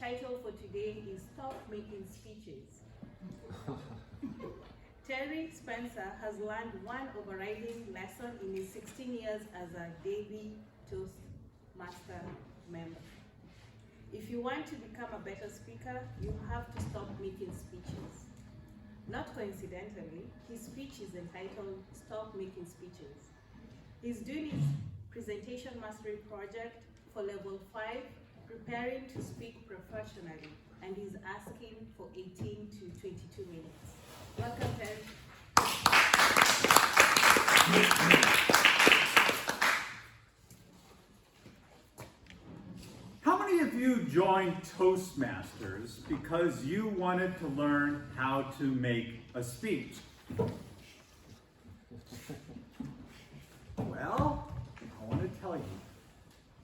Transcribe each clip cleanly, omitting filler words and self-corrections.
title for today is Stop Making Speeches. Terry Spencer has learned one overriding lesson in his 16 years as a Davie Toastmaster member. If you want to become a better speaker, you have to stop making speeches. Not coincidentally, his speech is entitled Stop Making Speeches. He's doing his presentation mastery project for level 5, preparing to speak professionally, and he's asking for 18 to 22 minutes. Welcome, Terry. How many of you joined Toastmasters because you wanted to learn how to make a speech? Well, I want to tell you,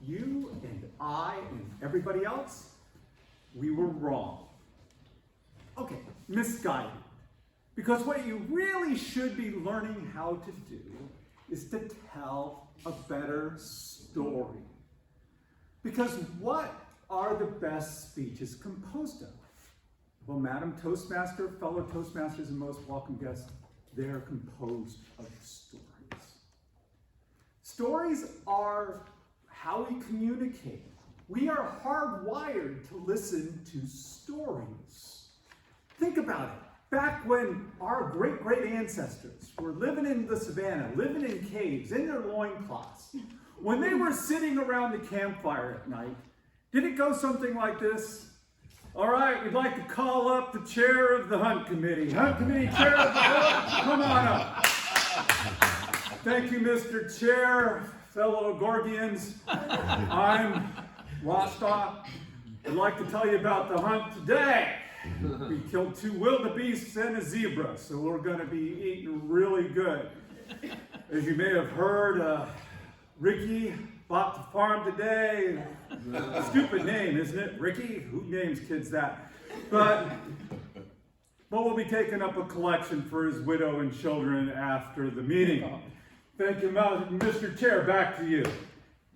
you and I and everybody else, we were wrong. Okay, misguided. Because what you really should be learning how to do is to tell a better story. Because what are the best speeches composed of? Well, Madam Toastmaster, fellow Toastmasters, and most welcome guests, they're composed of stories. Stories are how we communicate. We are hardwired to listen to stories. Think about it. Back when our great ancestors were living in the savannah, living in caves, in their loincloths, when they were sitting around the campfire at night, did it go something like this? All right, we'd like to call up the chair of the Hunt Committee. Hunt Committee chair of the Hunt, come on up. Thank you, Mr. Chair, fellow Gorgians. I'm Rostov. I'd like to tell you about the hunt today. We killed 2 wildebeests and a zebra, so we're going to be eating really good. As you may have heard, Ricky bought the farm today. A stupid name, isn't it? Ricky? Who names kids that? But we'll be taking up a collection for his widow and children after the meeting. Thank you, Mr. Chair. Back to you.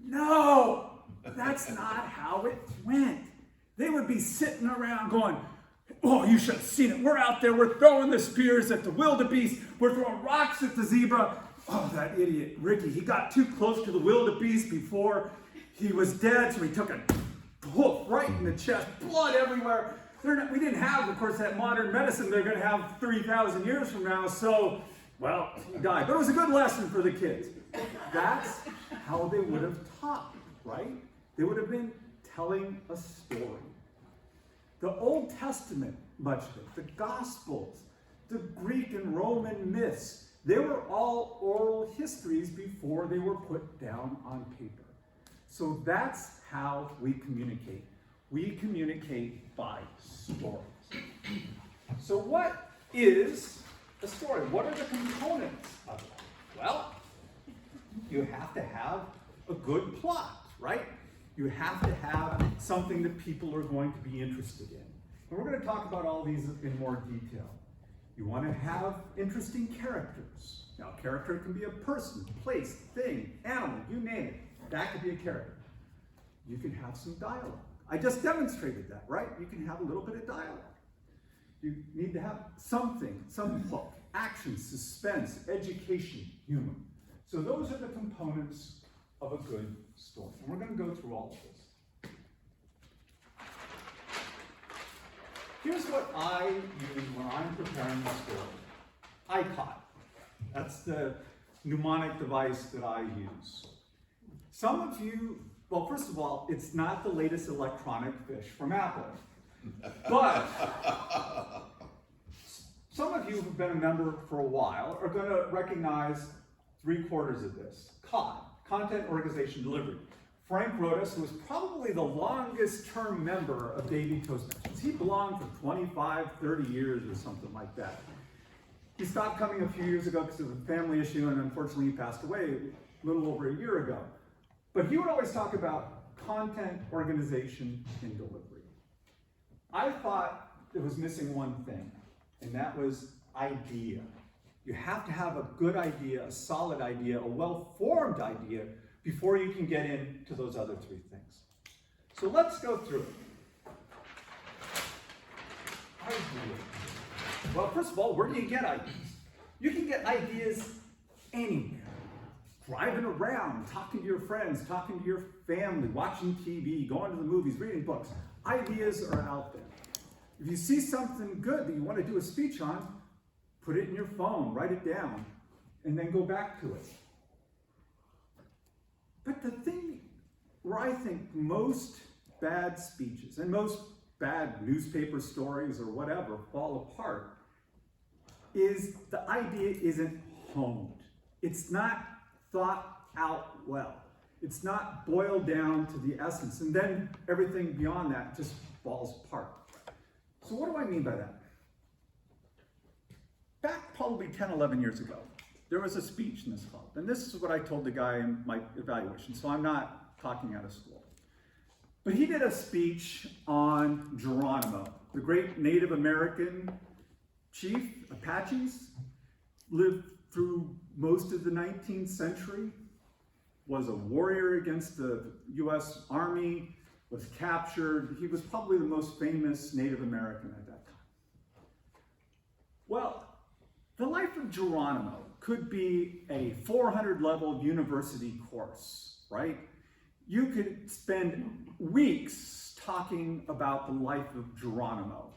No, that's not how it went. They would be sitting around going, oh, you should have seen it. We're out there, we're throwing the spears at the wildebeest. We're throwing rocks at the zebra. Oh, that idiot, Ricky, he got too close to the wildebeest before he was dead, so he took a hoof right in the chest, blood everywhere. We didn't have, of course, that modern medicine they're going to have 3,000 years from now, so, well, he died. But it was a good lesson for the kids. That's how they would have taught, right? They would have been telling a story. The Old Testament, much of it, the Gospels, the Greek and Roman myths, they were all oral histories before they were put down on paper. So that's how we communicate. We communicate by stories. So what is a story? What are the components of it? Well, you have to have a good plot, right? You have to have something that people are going to be interested in. And we're going to talk about all these in more detail. You want to have interesting characters. Now, a character can be a person, place, thing, animal, you name it. That could be a character. You can have some dialogue. I just demonstrated that, right? You can have a little bit of dialogue. You need to have something, some hook, action, suspense, education, humor. So those are the components of a good story. And we're going to go through all of this. Here's what I use when I'm preparing a story. iPod. That's the mnemonic device that I use. Some of you, well, first of all, it's not the latest electronic fish from Apple. But some of you who've been a member for a while are going to recognize 3/4 of this. COD, Content Organization Delivery. Frank Rodas, who was probably the longest term member of Davie Toastmasters. He belonged for 25, 30 years or something like that. He stopped coming a few years ago because of a family issue, and unfortunately he passed away a little over a year ago. But he would always talk about content organization and delivery. I thought it was missing one thing, and that was idea. You have to have a good idea, a solid idea, a well-formed idea before you can get into those other 3 things. So let's go through it. ideas. Well, first of all, where do you get ideas? You can get ideas anywhere. Driving around, talking to your friends, talking to your family, watching TV, going to the movies, reading books. Ideas are out there. If you see something good that you want to do a speech on, put it in your phone, write it down, and then go back to it. But the thing where I think most bad speeches and most bad newspaper stories or whatever fall apart is the idea isn't honed. It's not thought out well. It's not boiled down to the essence. And then everything beyond that just falls apart. So what do I mean by that? Back probably 10, 11 years ago, there was a speech in this club. And this is what I told the guy in my evaluation. So I'm not talking out of school. But he did a speech on Geronimo, the great Native American chief, Apaches, lived through most of the 19th century, was a warrior against the US Army, was captured. He was probably the most famous Native American at that time. Well, the life of Geronimo could be a 400-level university course, right? You could spend weeks talking about the life of Geronimo.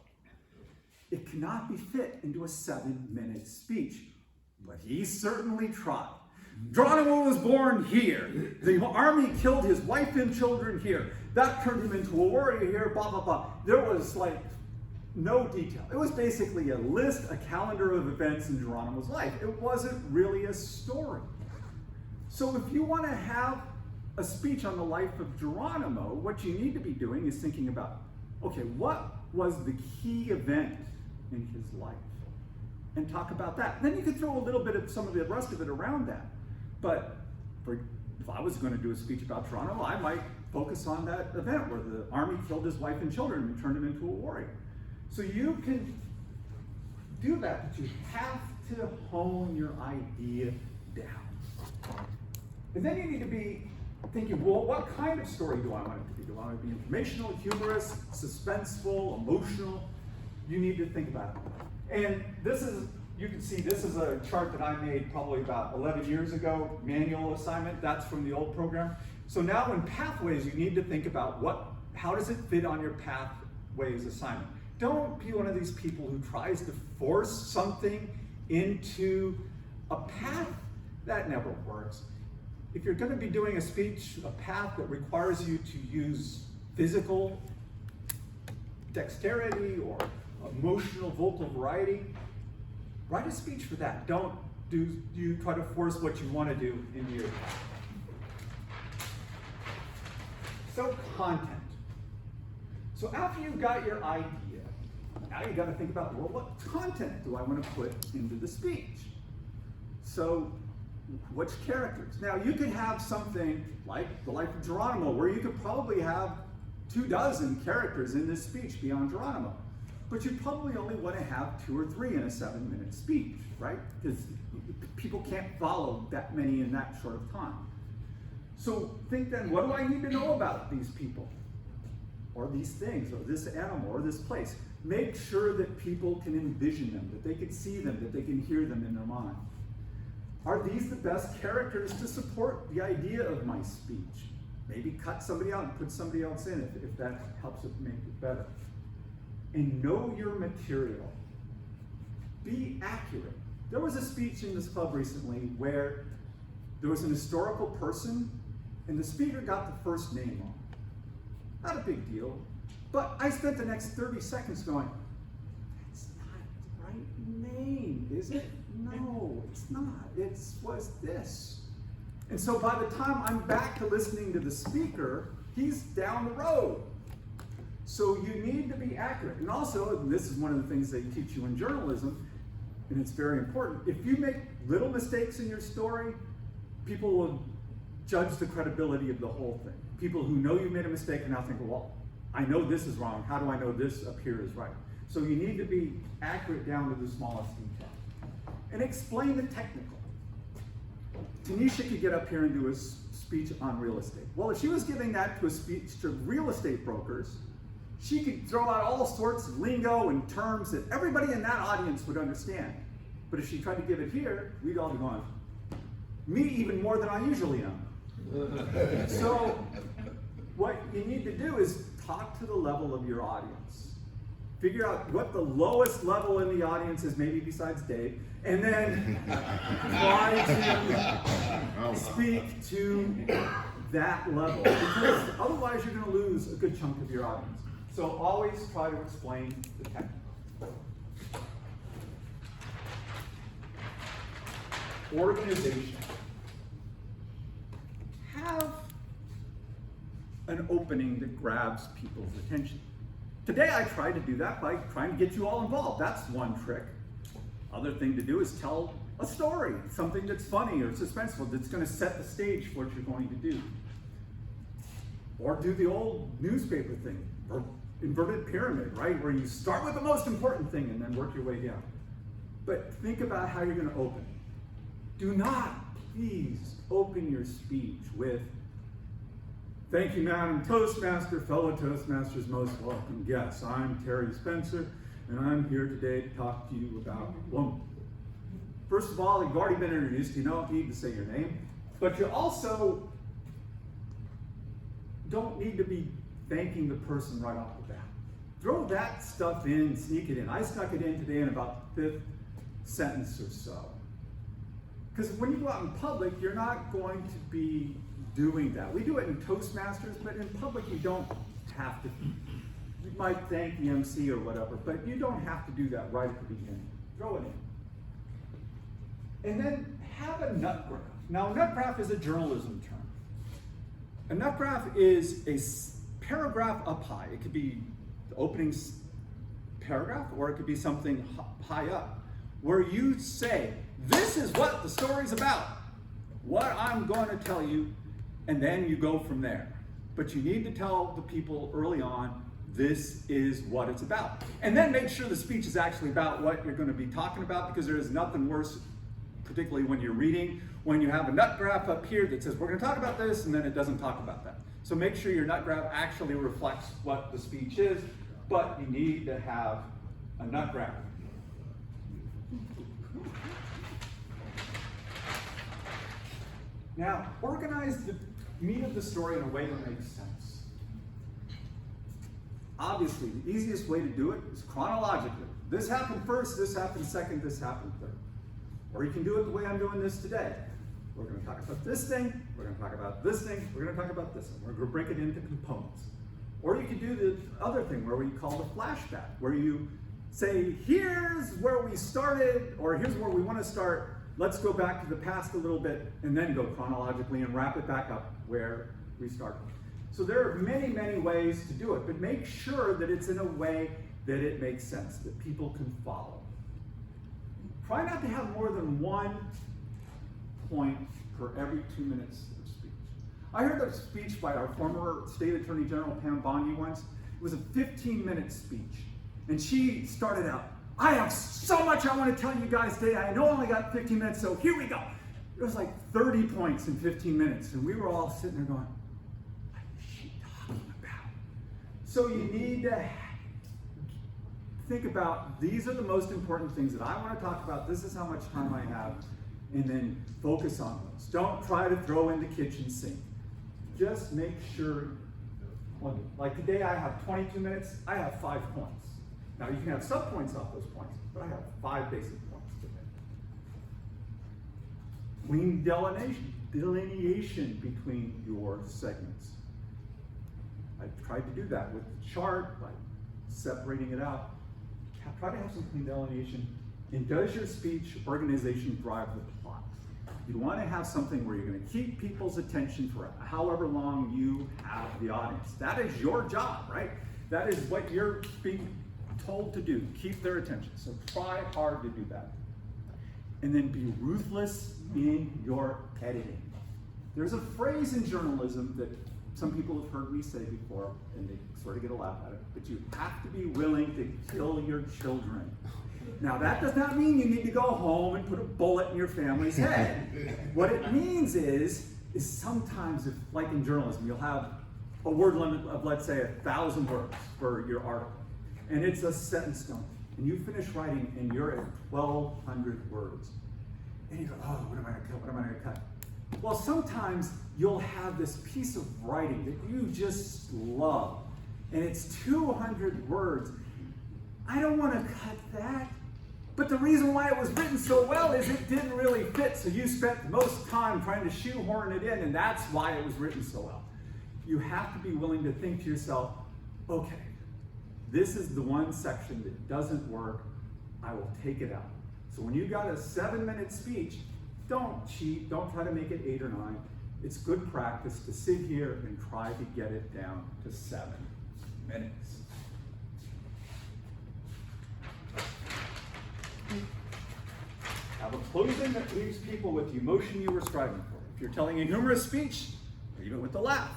It cannot be fit into a 7-minute speech, but he certainly tried. Geronimo was born here. The army killed his wife and children here. That turned him into a warrior here, blah, blah, blah. There was like no detail. It was basically a list, a calendar of events in Geronimo's life. It wasn't really a story. So if you want to have a speech on the life of Geronimo, what you need to be doing is thinking about, okay, what was the key event in his life? And talk about that. Then you could throw a little bit of some of the rest of it around that. But if I was going to do a speech about Geronimo, I might focus on that event where the army killed his wife and children and turned him into a warrior. So you can do that, but you have to hone your idea down. And then you need to be thinking, well, what kind of story do I want it to be? Do I want it to be informational, humorous, suspenseful, emotional? You need to think about it. And this is, you can see this is a chart that I made probably about 11 years ago, manual assignment. That's from the old program. So now in Pathways, you need to think about how does it fit on your Pathways assignment? Don't be one of these people who tries to force something into a path. That never works. If you're going to be doing a speech, a path that requires you to use physical dexterity or emotional vocal variety, write a speech for that. Don't you try to force what you want to do into your path. So content. So after you've got your idea, now you got to think about, well, what content do I want to put into the speech? So which characters? Now you could have something like the life of Geronimo, where you could probably have 24 characters in this speech beyond Geronimo. But you probably only want to have 2 or 3 in a 7-minute speech, right? Because people can't follow that many in that short of time. So think then, what do I need to know about these people? Or these things, or this animal, or this place? Make sure that people can envision them, that they can see them, that they can hear them in their mind. Are these the best characters to support the idea of my speech? Maybe cut somebody out and put somebody else in if that helps it make it better. And know your material. Be accurate. There was a speech in this club recently where there was an historical person and the speaker got the first name wrong. Not a big deal, but I spent the next 30 seconds going, that's not the right name, is it? No, it's not. It was this. And so by the time I'm back to listening to the speaker, he's down the road. So you need to be accurate. And also, and this is one of the things they teach you in journalism, and it's very important, if you make little mistakes in your story, people will judge the credibility of the whole thing. People who know you made a mistake are now thinking, well, I know this is wrong. How do I know this up here is right? So you need to be accurate down to the smallest detail. And explain the technical. Tanisha could get up here and do a speech on real estate. Well, if she was giving that to a speech to real estate brokers, She could throw out all sorts of lingo and terms that everybody in that audience would understand. But if she tried to give it here, we'd all be going, me even more than I usually am. So what you need to do is talk to the level of your audience. Figure out what the lowest level in the audience is, maybe besides Dave, and then try to speak to that level. Because otherwise you're going to lose a good chunk of your audience. So always try to explain the technique. Organization. Have an opening that grabs people's attention. Today I tried to do that by trying to get you all involved. That's one trick. Other thing to do is tell a story, something that's funny or suspenseful that's going to set the stage for what you're going to do. Or do the old newspaper thing, or inverted pyramid, right? Where you start with the most important thing and then work your way down. But think about how you're going to open. Do not, please, open your speech with, "Thank you, Madam Toastmaster, fellow Toastmasters, most welcome guests. I'm Terry Spencer, and I'm here today to talk to you about woman." First of all, you've already been introduced. You don't need to say your name. But you also don't need to be thanking the person right off the bat. Throw that stuff in, sneak it in. I snuck it in today in about the 5th sentence or so. Because when you go out in public, you're not going to be doing that. We do it in Toastmasters, but in public you don't have to. You might thank the MC or whatever, but you don't have to do that right at the beginning. Throw it in. And then have a nut graph. Now, a nut graph is a journalism term. A nut graph is a paragraph up high. It could be the opening paragraph, or it could be something high up, where you say, this is what the story's about, what I'm going to tell you, and then you go from there. But you need to tell the people early on, this is what it's about. And then make sure the speech is actually about what you're going to be talking about, because there is nothing worse, particularly when you're reading, when you have a nut graph up here that says, we're going to talk about this, and then it doesn't talk about that. So make sure your nut graph actually reflects what the speech is, but you need to have a nut graph. Now, organize the meat of the story in a way that makes sense. Obviously, the easiest way to do it is chronologically. This happened first, this happened second, this happened third. Or you can do it the way I'm doing this today. We're going to talk about this thing, we're going to talk about this thing, we're going to talk about this thing. We're going to break it into components. Or you can do the other thing where we call the flashback, where you say, here's where we started, or here's where we want to start. Let's go back to the past a little bit, and then go chronologically and wrap it back up where we started. So there are many, many ways to do it, but make sure that it's in a way that it makes sense, that people can follow. Try not to have more than one point per every 2 minutes of speech. I heard a speech by our former State Attorney General Pam Bondi once. It was a 15-minute speech, and she started out, I have so much I want to tell you guys today. I know I only got 15 minutes, so here we go. It was like 30 points in 15 minutes, and we were all sitting there going, what is she talking about? So you need to think about, these are the most important things that I want to talk about. This is how much time I have, and then focus on those. Don't try to throw in the kitchen sink. Just make sure, like today I have 22 minutes, I have 5 points. Now you can have sub-points off those points, but I have 5 basic points today. Clean delineation between your segments. I tried to do that with the chart by separating it out. Try to have some clean delineation. And does your speech organization drive the plot? You want to have something where you're going to keep people's attention for however long you have the audience. That is your job, right? That is what you're being told to do, keep their attention. So try hard to do that. And then be ruthless in your editing. There's a phrase in journalism that some people have heard me say before, and they sort of get a laugh at it, but you have to be willing to kill your children. Now that does not mean you need to go home and put a bullet in your family's head. What it means is sometimes, if, like in journalism, you'll have a word limit of, let's say, 1,000 words for your article, and it's a set in stone, and you finish writing and you're at 1,200 words, and you go, oh, what am I gonna cut, what am I gonna cut? Well, sometimes you'll have this piece of writing that you just love, and it's 200 words. I don't wanna cut that. But the reason why it was written so well is it didn't really fit, so you spent the most time trying to shoehorn it in, and that's why it was written so well. You have to be willing to think to yourself, okay, this is the one section that doesn't work, I will take it out. So when you got a 7-minute speech, don't cheat, don't try to make it 8 or 9. It's good practice to sit here and try to get it down to 7 minutes. Have a closing that leaves people with the emotion you were striving for. If you're telling a humorous speech, leave it with a laugh.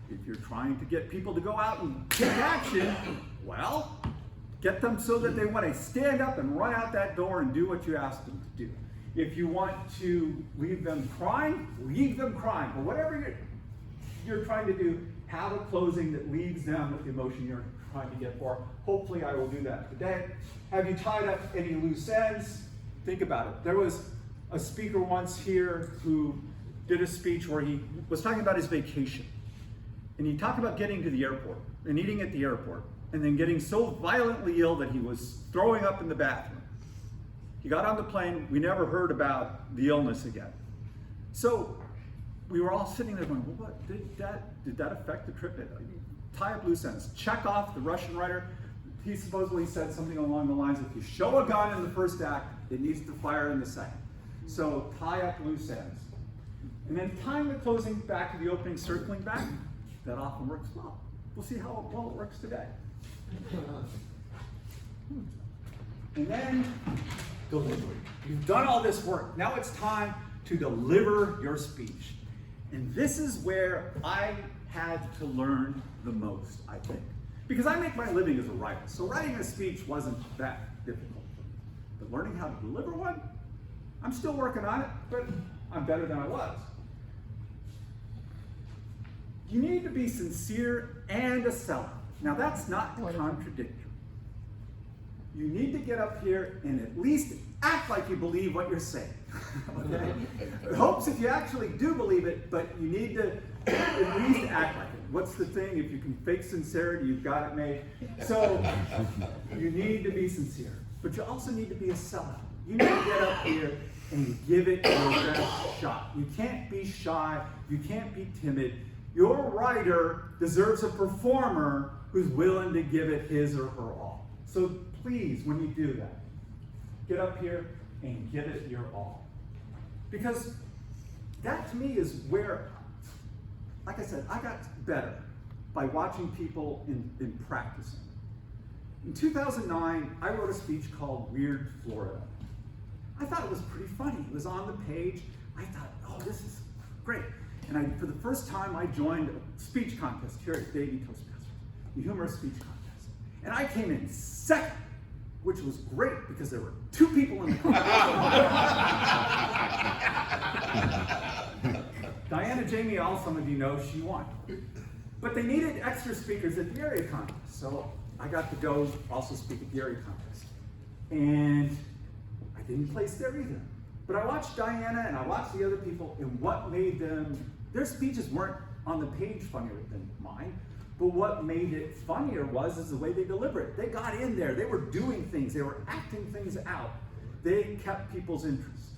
If you're trying to get people to go out and take action, well, get them so that they want to stand up and run out that door and do what you asked them to do. If you want to leave them crying, leave them crying. Or whatever you're trying to do, have a closing that leaves them with the emotion you're trying to get for. Hopefully I will do that today. Have you tied up any loose ends? Think about it. There was a speaker once here who did a speech where he was talking about his vacation. And he talked about getting to the airport and eating at the airport and then getting so violently ill that he was throwing up in the bathroom. He got on the plane. We never heard about the illness again. So we were all sitting there going, well, what did that affect the trip? Tie up loose ends. Chekhov, the Russian writer, he supposedly said something along the lines of, if you show a gun in the first act, it needs to fire in the second. So tie up loose ends. And then tying the closing back to the opening, circling back, that often works well. We'll see how well it works today. And then delivery. You've done all this work. Now it's time to deliver your speech. And this is where I had to learn the most, I think. Because I make my living as a writer, so writing a speech wasn't that difficult. But learning how to deliver one, I'm still working on it, but I'm better than I was. You need to be sincere and a seller. Now that's not contradictory. You need to get up here and at least act like you believe what you're saying. Okay? It helps if you actually do believe it, but you need to at least act like it. What's the thing? If you can fake sincerity, you've got it made. So you need to be sincere, but you also need to be a seller. You need to get up here and give it your best shot. You can't be shy. You can't be timid. Your writer deserves a performer who's willing to give it his or her all. So please, when you do that, get up here and give it your all. Because that to me is where, like I said, I got better by watching people in practicing. In 2009, I wrote a speech called Weird Florida. I thought it was pretty funny. It was on the page. I thought, oh, this is great. And for the first time, I joined a speech contest here at Davie Toastmasters, the humorous speech contest. And I came in second, which was great because there were 2 people in the contest. Diana Jamie, all some of you know, she won. But they needed extra speakers at the area contest, so I got to go also speak at the area contest. And I didn't place there either. But I watched Diana and I watched the other people, and what made them, their speeches weren't on the page funnier than mine, but what made it funnier is the way they delivered it. They got in there, they were doing things, they were acting things out. They kept people's interest.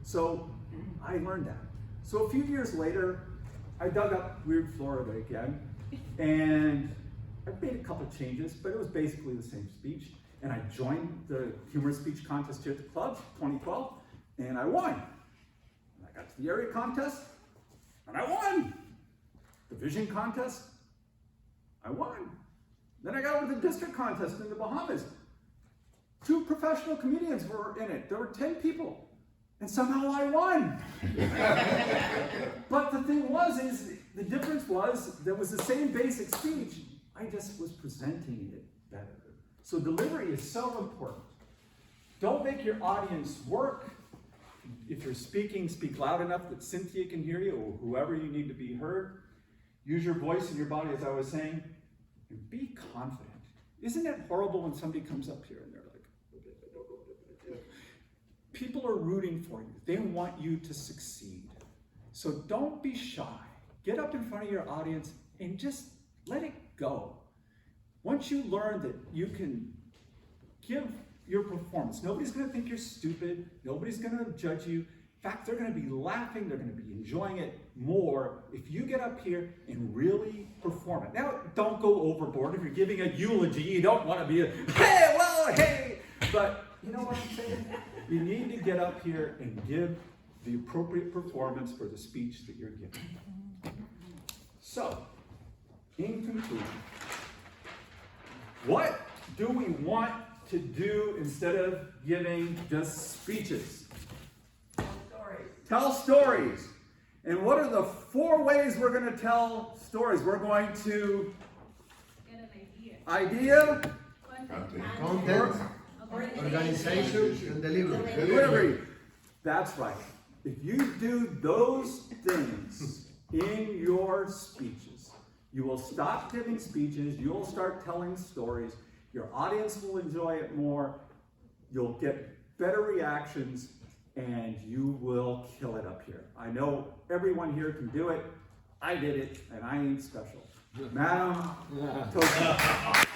So I learned that. So a few years later, I dug up Weird Florida again, and I made a couple changes, but it was basically the same speech. And I joined the humorous speech contest here at the club, 2012, and I won. And I got to the area contest, and I won. The vision contest, I won. Then I got over the district contest in the Bahamas. 2 professional comedians were in it. There were 10 people. And somehow I won. But the thing is the difference was, there was the same basic speech. I just was presenting it better. So delivery is so important. Don't make your audience work. If you're speaking, speak loud enough that Cynthia can hear you, or whoever you need to be heard. use your voice and your body, as I was saying, and be confident. Isn't it horrible when somebody comes up here and they're like, people are rooting for you. They want you to succeed. So don't be shy. Get up in front of your audience and just let it go. Once you learn that you can give your performance, nobody's going to think you're stupid. Nobody's going to judge you. In fact, they're going to be laughing. They're going to be enjoying it more if you get up here and really perform it. Now, don't go overboard. If you're giving a eulogy, you don't want to be hey. But you know what I'm saying? You need to get up here and give the appropriate performance for the speech that you're giving. So, in conclusion, what do we want to do instead of giving just speeches? Tell stories. And what are the 4 ways we're going to tell stories? We're going to Get an idea, Content, organization, and delivery. That's right. If you do those things in your speeches, you will stop giving speeches, you'll start telling stories, your audience will enjoy it more, you'll get better reactions, and you will kill it up here. I know everyone here can do it. I did it, and I ain't special. Madam Toastmaster.